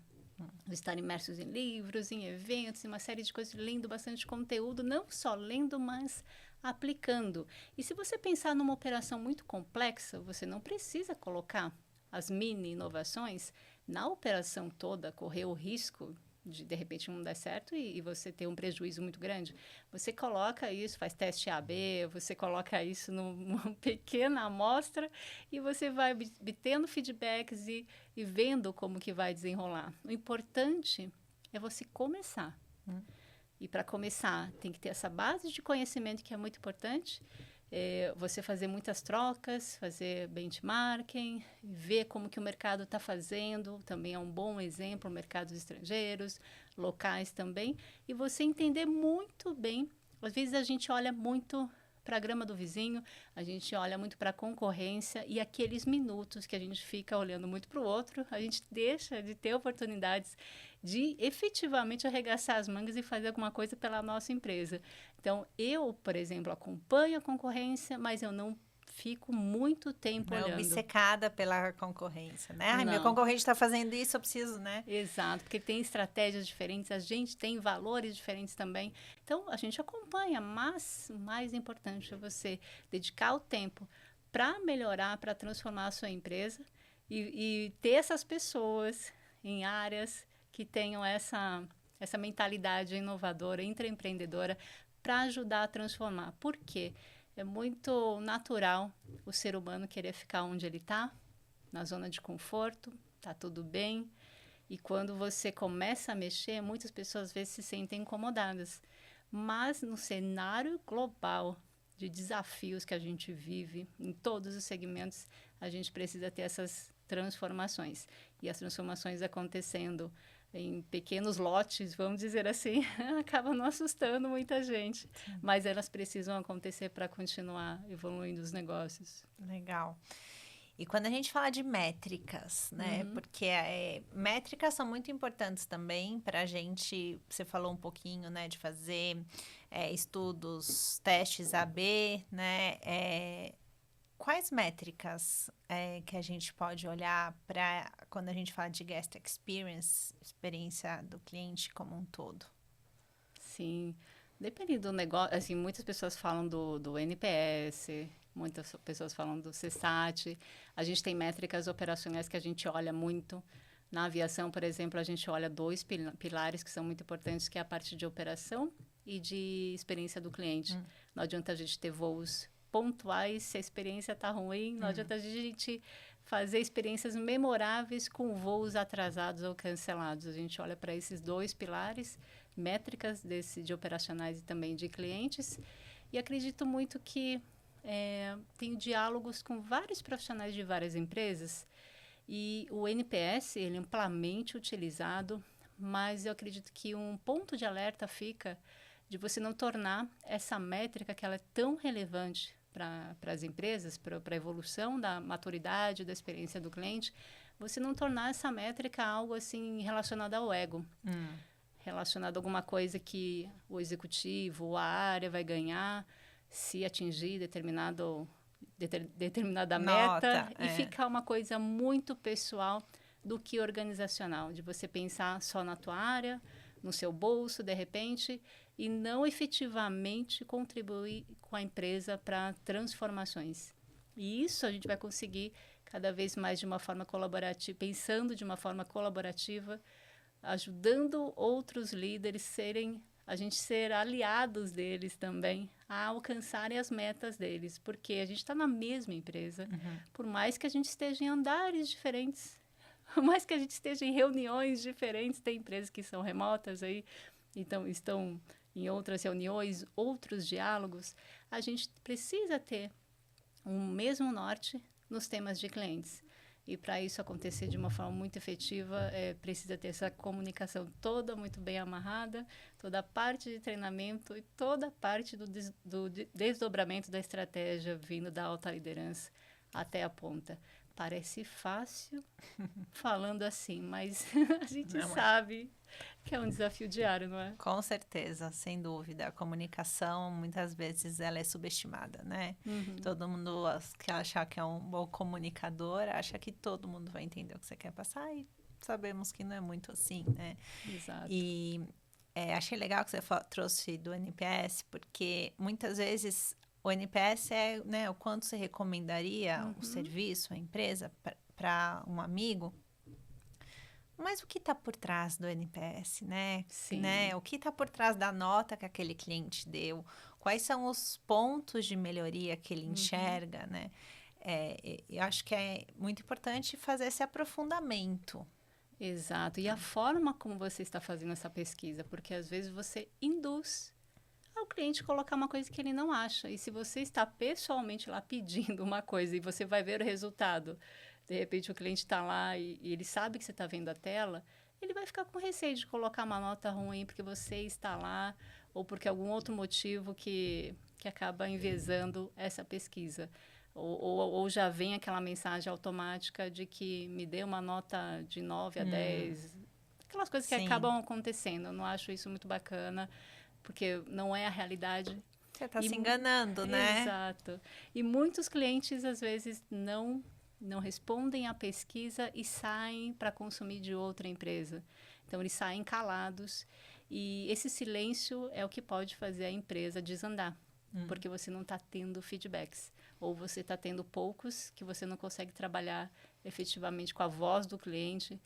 de estar imersos em livros, em eventos, em uma série de coisas, lendo bastante conteúdo, não só lendo, mas aplicando. E se você pensar numa operação muito complexa, você não precisa colocar as mini inovações na operação toda, correr o risco de repente não dar certo e você ter um prejuízo muito grande. Você coloca isso, faz teste A/B, você coloca isso numa pequena amostra e você vai obtendo feedbacks e vendo como que vai desenrolar. O importante é você começar. E para começar, tem que ter essa base de conhecimento que é muito importante. Você fazer muitas trocas, fazer benchmarking, ver como que o mercado está fazendo, também é um bom exemplo, mercados estrangeiros, locais também, e você entender muito bem. Às vezes a gente olha muito para a grama do vizinho, a gente olha muito para a concorrência e aqueles minutos que a gente fica olhando muito para o outro, a gente deixa de ter oportunidades de efetivamente arregaçar as mangas e fazer alguma coisa pela nossa empresa. Então, eu, por exemplo, acompanho a concorrência, mas eu não fico muito tempo olhando. Não é obcecada pela concorrência, né? Ai, Não. meu concorrente está fazendo isso, eu preciso, né? Exato, porque tem estratégias diferentes, a gente tem valores diferentes também. Então, a gente acompanha, mas o mais importante é você dedicar o tempo para melhorar, para transformar a sua empresa e ter essas pessoas em áreas que tenham essa mentalidade inovadora, intraempreendedora, para ajudar a transformar. Por quê? É muito natural o ser humano querer ficar onde ele está, na zona de conforto, está tudo bem. E quando você começa a mexer, muitas pessoas às vezes se sentem incomodadas. Mas no cenário global de desafios que a gente vive, em todos os segmentos, a gente precisa ter essas transformações. E as transformações acontecendo em pequenos lotes, vamos dizer assim, acaba não assustando muita gente. Sim. Mas elas precisam acontecer para continuar evoluindo os negócios. Legal. E quando a gente fala de métricas, né? Porque métricas são muito importantes também para a gente. Você falou um pouquinho, né, de fazer estudos, testes A/B, né? Quais métricas que a gente pode olhar para quando a gente fala de guest experience, experiência do cliente como um todo? Sim, dependendo do negócio, assim, muitas pessoas falam do NPS, muitas pessoas falam do CSAT. A gente tem métricas operacionais que a gente olha muito. Na aviação, por exemplo, a gente olha 2 pilares que são muito importantes, que é a parte de operação e de experiência do cliente. Não adianta a gente ter voos pontuais se a experiência está ruim. Não adianta a gente fazer experiências memoráveis com voos atrasados ou cancelados. A gente olha para esses 2 pilares, métricas de operacionais e também de clientes. E acredito muito que tenho diálogos com vários profissionais de várias empresas e o NPS ele é amplamente utilizado, mas eu acredito que um ponto de alerta fica de você não tornar essa métrica que ela é tão relevante para as empresas, para a evolução da maturidade, da experiência do cliente, você não tornar essa métrica algo assim relacionado ao ego. Relacionado a alguma coisa que o executivo ou a área vai ganhar se atingir determinada meta e ficar uma coisa muito pessoal do que organizacional, de você pensar só na tua área, no seu bolso, de repente, e não efetivamente contribuir com a empresa para transformações. E isso a gente vai conseguir cada vez mais de uma forma colaborativa, pensando de uma forma colaborativa, ajudando outros líderes a gente ser aliados deles também, a alcançarem as metas deles, porque a gente está na mesma empresa, por mais que a gente esteja em andares diferentes, Por mais que a gente esteja em reuniões diferentes, tem empresas que são remotas aí, então estão em outras reuniões, outros diálogos, a gente precisa ter um mesmo norte nos temas de clientes. E para isso acontecer de uma forma muito efetiva, precisa ter essa comunicação toda muito bem amarrada, toda a parte de treinamento e toda a parte do desdobramento da estratégia vindo da alta liderança até a ponta. Parece fácil falando assim, mas a gente Não é. sabe que é um desafio diário, não é? Com certeza, sem dúvida. A comunicação, muitas vezes, ela é subestimada, né? Uhum. Todo mundo que acha que é um bom comunicador, acha que todo mundo vai entender o que você quer passar e sabemos que não é muito assim, né? Exato. E achei legal que você trouxe do NPS, porque muitas vezes o NPS é, né, o quanto você recomendaria o serviço, a empresa, para um amigo. Mas o que está por trás do NPS, né? Sim. O que está por trás da nota que aquele cliente deu? Quais são os pontos de melhoria que ele enxerga, né? Eu acho que é muito importante fazer esse aprofundamento. Exato. E a forma como você está fazendo essa pesquisa, porque às vezes você induz ao cliente colocar uma coisa que ele não acha. E se você está pessoalmente lá pedindo uma coisa e você vai ver o resultado, de repente o cliente está lá e ele sabe que você está vendo a tela, ele vai ficar com receio de colocar uma nota ruim porque você está lá ou porque algum outro motivo que acaba envezando essa pesquisa. Ou já vem aquela mensagem automática de que me dê uma nota de 9 a 10. Aquelas coisas que acabam acontecendo. Eu não acho isso muito bacana, porque não é a realidade. Você está se enganando, né? Exato. E muitos clientes, às vezes, não respondem à pesquisa e saem para consumir de outra empresa. Então, eles saem calados. E esse silêncio é o que pode fazer a empresa desandar, porque você não está tendo feedbacks. Ou você está tendo poucos que você não consegue trabalhar efetivamente com a voz do cliente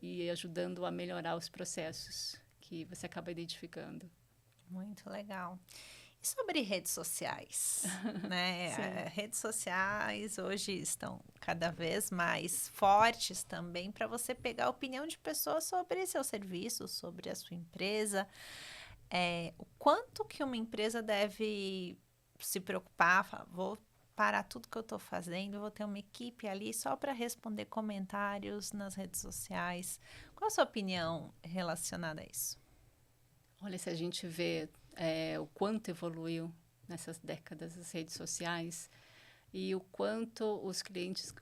e ajudando a melhorar os processos que você acaba identificando. Muito legal. E sobre redes sociais, né? Redes sociais hoje estão cada vez mais fortes também para você pegar a opinião de pessoas sobre seu serviço, sobre a sua empresa. O quanto que uma empresa deve se preocupar, falar, vou parar tudo que eu estou fazendo, vou ter uma equipe ali só para responder comentários nas redes sociais. Qual a sua opinião relacionada a isso? Olha, se a gente vê o quanto evoluiu nessas décadas as redes sociais e o quanto os clientes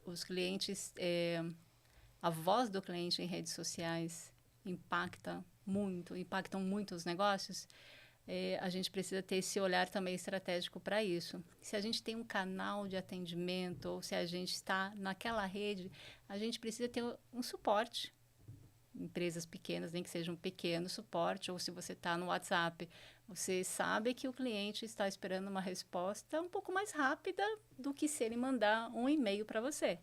a voz do cliente em redes sociais impactam muito os negócios, a gente precisa ter esse olhar também estratégico para isso. Se a gente tem um canal de atendimento ou se a gente está naquela rede, a gente precisa ter um suporte. Empresas pequenas, nem que seja um pequeno suporte, ou se você está no WhatsApp, você sabe que o cliente está esperando uma resposta um pouco mais rápida do que se ele mandar um e-mail para você.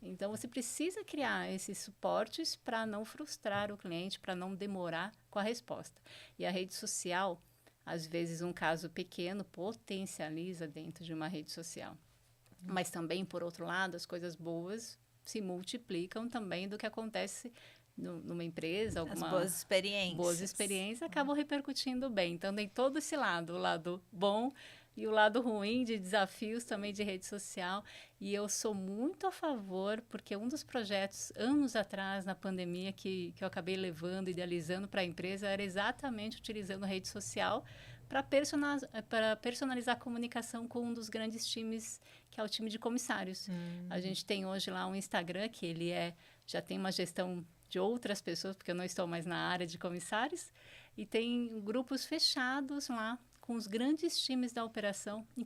Então, você precisa criar esses suportes para não frustrar o cliente, para não demorar com a resposta. E a rede social, às vezes, um caso pequeno potencializa dentro de uma rede social. Mas também, por outro lado, as coisas boas se multiplicam também do que acontece numa empresa. As boas experiências. Boas experiências acabam repercutindo bem. Então, tem todo esse lado, o lado bom e o lado ruim de desafios também de rede social. E eu sou muito a favor, porque um dos projetos, anos atrás, na pandemia, que eu acabei levando, idealizando para a empresa, era exatamente utilizando rede social para personalizar a comunicação com um dos grandes times, que é o time de comissários. A gente tem hoje lá um Instagram, que ele já tem uma gestão de outras pessoas, porque eu não estou mais na área de comissários, e tem grupos fechados lá, com os grandes times da operação, em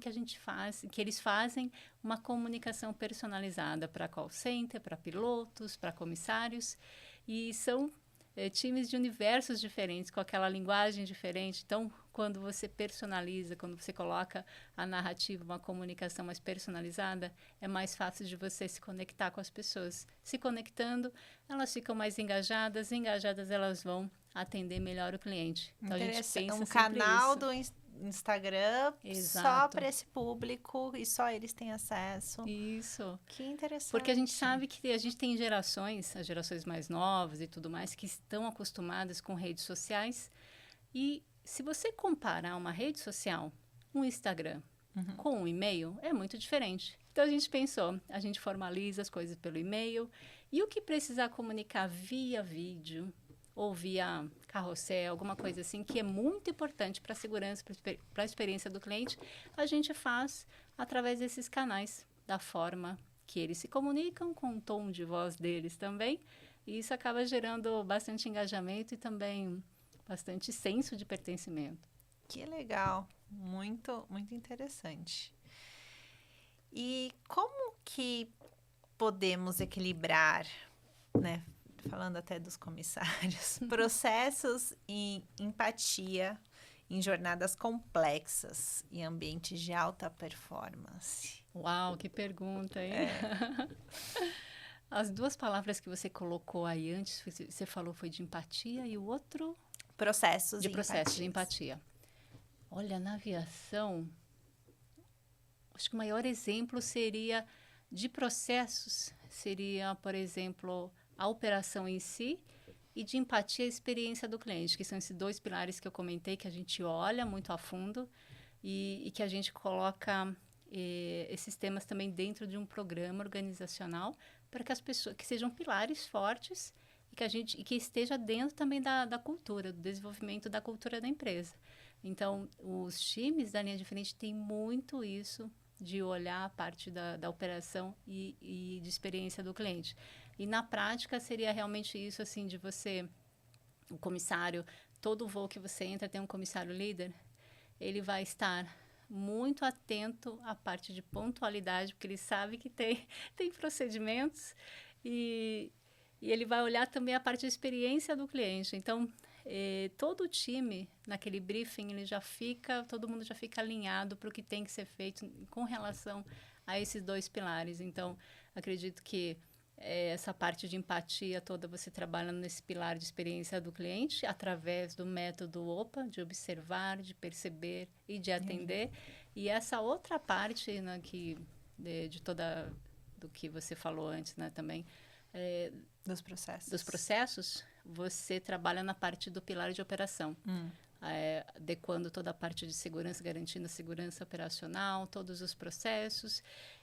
que eles fazem uma comunicação personalizada para call center, para pilotos, para comissários, e são times de universos diferentes, com aquela linguagem diferente. Então, quando você personaliza, quando você coloca a narrativa, uma comunicação mais personalizada, é mais fácil de você se conectar com as pessoas. Se conectando, elas ficam mais engajadas elas vão atender melhor o cliente. Então, a gente pensa um canal Instagram só Exato. para esse público e só eles têm acesso. Isso. Que interessante. Porque a gente sabe que a gente tem gerações, as gerações mais novas e tudo mais, que estão acostumadas com redes sociais. E se você comparar uma rede social, um Instagram, com um e-mail, é muito diferente. Então a gente pensou, a gente formaliza as coisas pelo e-mail e o que precisar comunicar via vídeo ou via carrossel, alguma coisa assim, que é muito importante para a segurança, para a experiência do cliente, a gente faz através desses canais, da forma que eles se comunicam, com o tom de voz deles também, e isso acaba gerando bastante engajamento e também bastante senso de pertencimento. Que legal, muito, muito interessante. E como que podemos equilibrar, né? Falando até dos comissários, processos e empatia em jornadas complexas e ambientes de alta performance? Uau, que pergunta, hein? As duas palavras que você colocou aí antes, você falou foi de empatia e o outro? Processos De e processo de empatias. empatia. Olha, na aviação, acho que o maior exemplo seria de processos, seria, por exemplo, a operação em si e de empatia a experiência do cliente, que são esses dois pilares que eu comentei, que a gente olha muito a fundo e que a gente coloca esses temas também dentro de um programa organizacional para que as pessoas, que sejam pilares fortes e que esteja dentro também da cultura, do desenvolvimento da cultura da empresa. Então, os times da linha de frente têm muito isso de olhar a parte da operação e de experiência do cliente. E na prática seria realmente isso, assim, de você, o comissário, todo voo que você entra tem um comissário líder, ele vai estar muito atento à parte de pontualidade, porque ele sabe que tem procedimentos e ele vai olhar também a parte de experiência do cliente. Então, todo o time, naquele briefing, todo mundo já fica alinhado para o que tem que ser feito com relação a esses dois pilares. Então, acredito que essa parte de empatia toda você trabalha nesse pilar de experiência do cliente através do método OPA, de observar, de perceber e de atender. E essa outra parte, né, de toda do que você falou antes, né, também Dos processos. dos processos, você trabalha na parte do pilar de operação. Adequando toda a parte de segurança, garantindo a segurança operacional, todos os processos.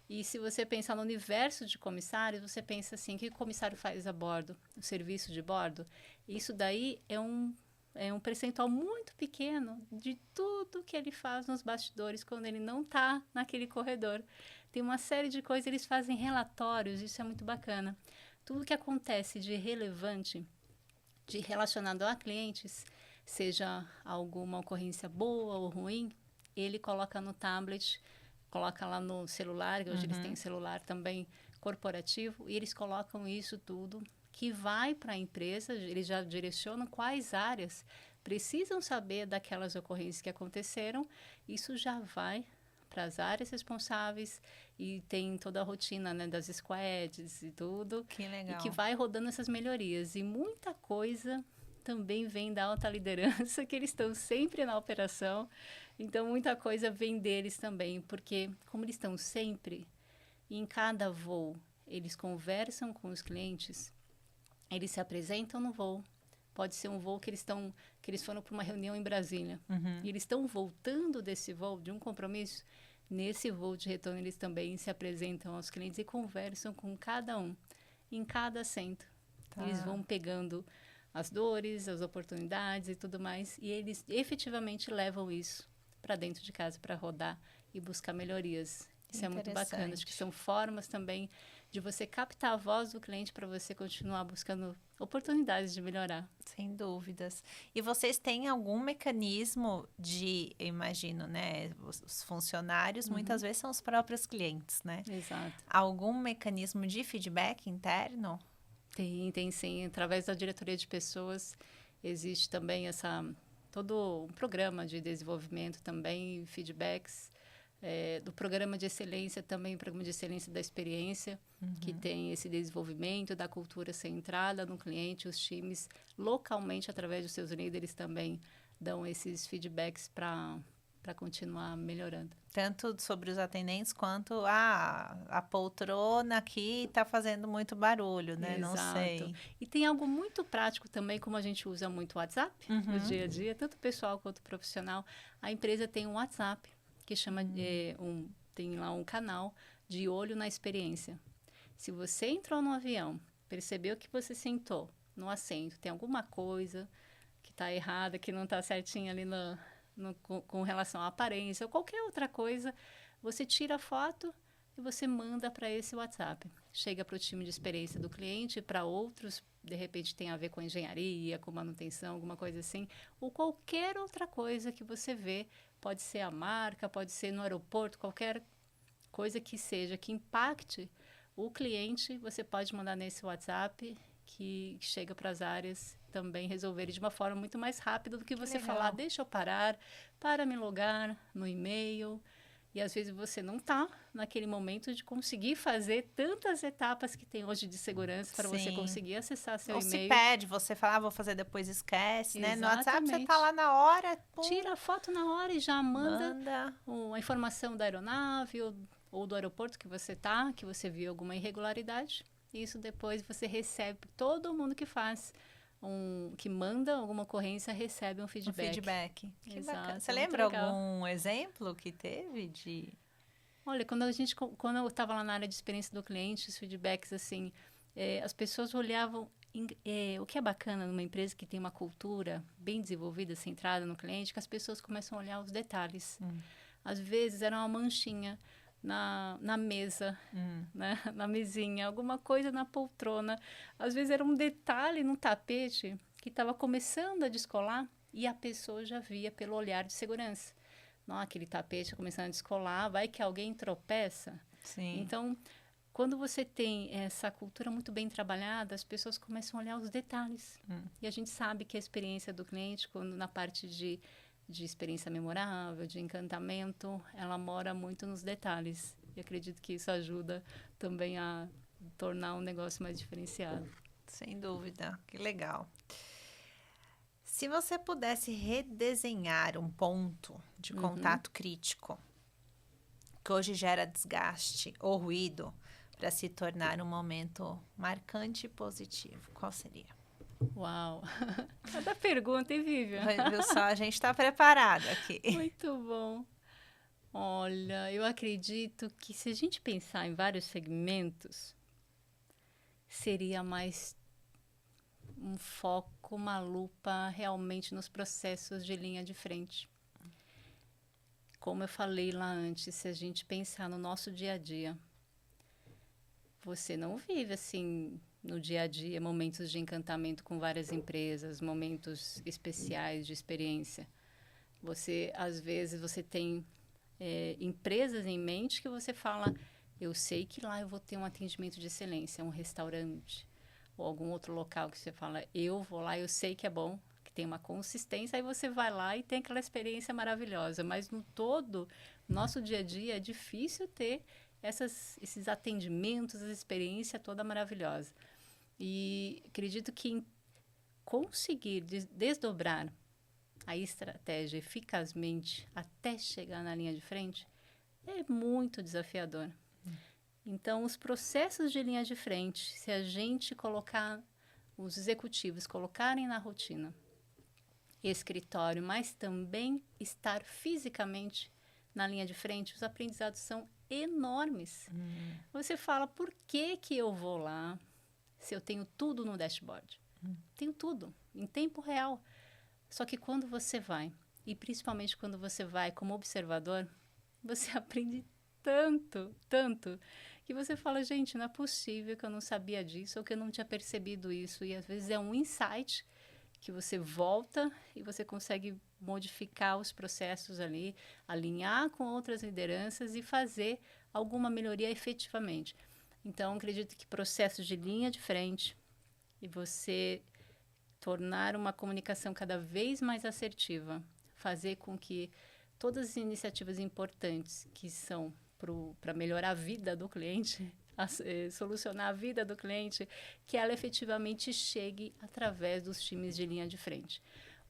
E se você pensar no universo de comissários, você pensa assim, o que o comissário faz a bordo? O serviço de bordo? Isso daí é um percentual muito pequeno de tudo que ele faz nos bastidores quando ele não está naquele corredor. Tem uma série de coisas, eles fazem relatórios, isso é muito bacana. Tudo que acontece de relevante, de relacionado a clientes, seja alguma ocorrência boa ou ruim, ele coloca no tablet, coloca lá no celular, hoje eles têm celular também corporativo, e eles colocam isso tudo que vai para a empresa, eles já direcionam quais áreas precisam saber daquelas ocorrências que aconteceram, isso já vai para as áreas responsáveis e tem toda a rotina, né, das squads e tudo. Que legal. E que vai rodando essas melhorias. E muita coisa também vem da alta liderança, que eles estão sempre na operação. Então, muita coisa vem deles também, porque como eles estão sempre, e em cada voo, eles conversam com os clientes, eles se apresentam no voo. Pode ser um voo que eles foram para uma reunião em Brasília. E eles estão voltando desse voo, de um compromisso. Nesse voo de retorno, eles também se apresentam aos clientes e conversam com cada um, em cada assento. Tá. Eles vão pegando as dores, as oportunidades e tudo mais. E eles efetivamente levam isso para dentro de casa para rodar e buscar melhorias. Isso é muito bacana. Acho que são formas também de você captar a voz do cliente para você continuar buscando oportunidades de melhorar. Sem dúvidas. E vocês têm algum mecanismo eu imagino, né? Os funcionários muitas vezes são os próprios clientes, né? Exato. Algum mecanismo de feedback interno? Tem sim. Através da diretoria de pessoas existe também todo um programa de desenvolvimento também, feedbacks. Do programa de excelência também, programa de excelência da experiência, que tem esse desenvolvimento da cultura centrada no cliente, os times, localmente, através dos seus líderes, também dão esses feedbacks para para continuar melhorando. Tanto sobre os atendentes quanto a poltrona aqui está fazendo muito barulho, né? Não Exato. sei. E tem algo muito prático também, como a gente usa muito o WhatsApp no dia a dia, tanto pessoal quanto profissional. A empresa tem um WhatsApp que chama tem lá um canal de olho na experiência. Se você entrou no avião, percebeu que você sentou no assento, tem alguma coisa que está errada, que não está certinha ali com relação à aparência ou qualquer outra coisa, você tira a foto e você manda para esse WhatsApp. Chega para o time de experiência do cliente, para outros, de repente tem a ver com engenharia, com manutenção, alguma coisa assim, ou qualquer outra coisa que você vê, pode ser a marca, pode ser no aeroporto, qualquer coisa que seja, que impacte o cliente, você pode mandar nesse WhatsApp que chega para as áreas também resolverem de uma forma muito mais rápida do que você falar, deixa eu parar, para me logar no e-mail. E às vezes você não está naquele momento de conseguir fazer tantas etapas que tem hoje de segurança para você conseguir acessar seu e-mail. Ou se pede, você fala, vou fazer depois, esquece, né? No WhatsApp você Exatamente. tá lá na hora, pum, tira a foto na hora e já manda a informação da aeronave ou do aeroporto que você tá, que você viu alguma irregularidade. Isso depois você recebe, todo mundo que faz, que manda alguma ocorrência, recebe um feedback. Que bacana. Você lembra algum exemplo que teve de... Olha, quando eu estava lá na área de experiência do cliente, os feedbacks, assim, as pessoas olhavam... o que é bacana numa empresa que tem uma cultura bem desenvolvida, centrada no cliente, que as pessoas começam a olhar os detalhes. Às vezes era uma manchinha na mesa, né? Na mesinha, alguma coisa na poltrona. Às vezes era um detalhe no tapete que estava começando a descolar e a pessoa já via pelo olhar de segurança. Não, aquele tapete começando a descolar, vai que alguém tropeça. Sim. Então, quando você tem essa cultura muito bem trabalhada, as pessoas começam a olhar os detalhes. E a gente sabe que a experiência do cliente, quando na parte de experiência memorável, de encantamento, ela mora muito nos detalhes. E acredito que isso ajuda também a tornar um negócio mais diferenciado. Sem dúvida, que legal. Se você pudesse redesenhar um ponto de contato crítico, que hoje gera desgaste ou ruído, para se tornar um momento marcante e positivo, qual seria? Uau! Cada pergunta, hein, Vivian? Viu só, a gente está preparado aqui. Muito bom. Olha, eu acredito que se a gente pensar em vários segmentos, seria mais um foco, uma lupa realmente nos processos de linha de frente. Como eu falei lá antes, se a gente pensar no nosso dia a dia, você não vive assim no dia a dia momentos de encantamento com várias empresas, momentos especiais de experiência. Às vezes, você tem empresas em mente que você fala, eu sei que lá eu vou ter um atendimento de excelência, um restaurante ou algum outro local que você fala, eu vou lá, eu sei que é bom, que tem uma consistência, aí você vai lá e tem aquela experiência maravilhosa. Mas no todo, nosso dia a dia é difícil ter esses atendimentos, essa experiência toda maravilhosa. E acredito que conseguir desdobrar a estratégia eficazmente até chegar na linha de frente é muito desafiador. Então, os processos de linha de frente, se a gente colocar, os executivos colocarem na rotina escritório, mas também estar fisicamente na linha de frente, os aprendizados são enormes. Você fala, por que eu vou lá se eu tenho tudo no dashboard? Tenho tudo, em tempo real. Só que quando você vai, e principalmente quando você vai como observador, você aprende tanto, que você fala, gente, não é possível que eu não sabia disso ou que eu não tinha percebido isso. E às vezes é um insight que você volta e você consegue modificar os processos ali, alinhar com outras lideranças e fazer alguma melhoria efetivamente. Então, acredito que processos de linha de frente e você tornar uma comunicação cada vez mais assertiva, fazer com que todas as iniciativas importantes que são para melhorar a vida do cliente, solucionar a vida do cliente, que ela efetivamente chegue através dos times de linha de frente.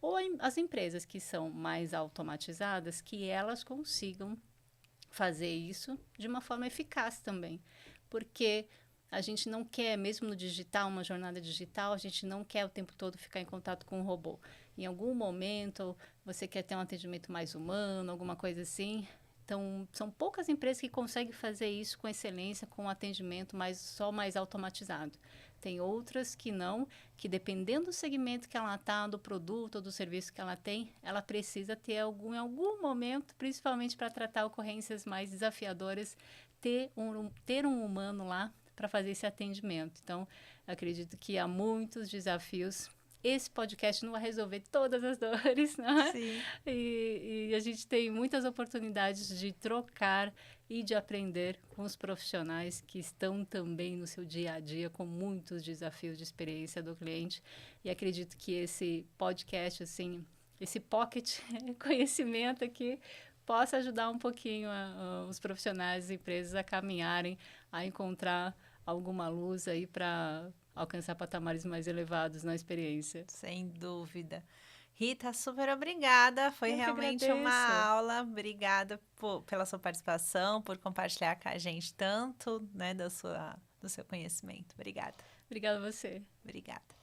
ou as empresas que são mais automatizadas, que elas consigam fazer isso de uma forma eficaz também. Porque a gente não quer, mesmo no digital, uma jornada digital, a gente não quer o tempo todo ficar em contato com o robô. Em algum momento, você quer ter um atendimento mais humano, alguma coisa assim. Então, são poucas empresas que conseguem fazer isso com excelência, com um atendimento só mais automatizado. Tem outras que não, que dependendo do segmento que ela está, do produto ou do serviço que ela tem, ela precisa ter em algum momento, principalmente para tratar ocorrências mais desafiadoras, ter um humano lá para fazer esse atendimento. Então, acredito que há muitos desafios. Esse podcast não vai resolver todas as dores, né? Sim. E a gente tem muitas oportunidades de trocar e de aprender com os profissionais que estão também no seu dia a dia com muitos desafios de experiência do cliente. E acredito que esse podcast, assim, esse pocket conhecimento aqui, possa ajudar um pouquinho os profissionais e empresas a caminharem, a encontrar alguma luz aí para alcançar patamares mais elevados na experiência. Sem dúvida. Rita, super obrigada. Foi Eu que realmente uma agradeço. aula. Obrigada pela sua participação, por compartilhar com a gente tanto, né, do seu conhecimento. Obrigada. Obrigada a você. Obrigada.